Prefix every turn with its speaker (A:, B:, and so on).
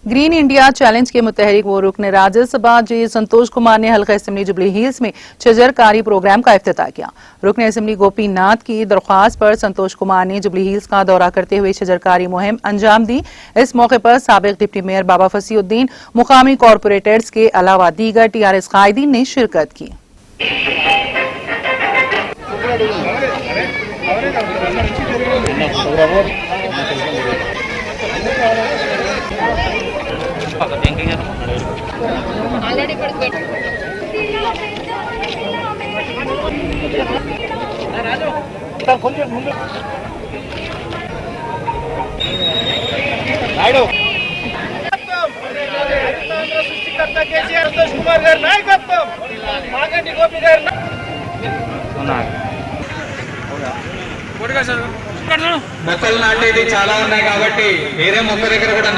A: Green India challenge के मुतहरिक व रुकन राज्यसभा जी संतोष कुमार ने हल्का असेंबली जुबली हिल्स में शजरकारी प्रोग्राम का इफ्तिताह किया। रुकन असेंबली गोपी नाथ की दरख्वास्त पर संतोष कुमार ने जुबली हिल्स का दौरा करते हुए शजरकारी मुहिम अंजाम दी। इस मौके पर साबिक डिप्टी मेयर बाबा फसीउद्दीन, मुकामी कॉरपोरेटर्स के अलावा दीगर TRS कायदीन ने शिरकत की।
B: మొక్కలు నాటేది చాలా ఉన్నాయి కాబట్టి వేరే మొక్క దగ్గర కూడా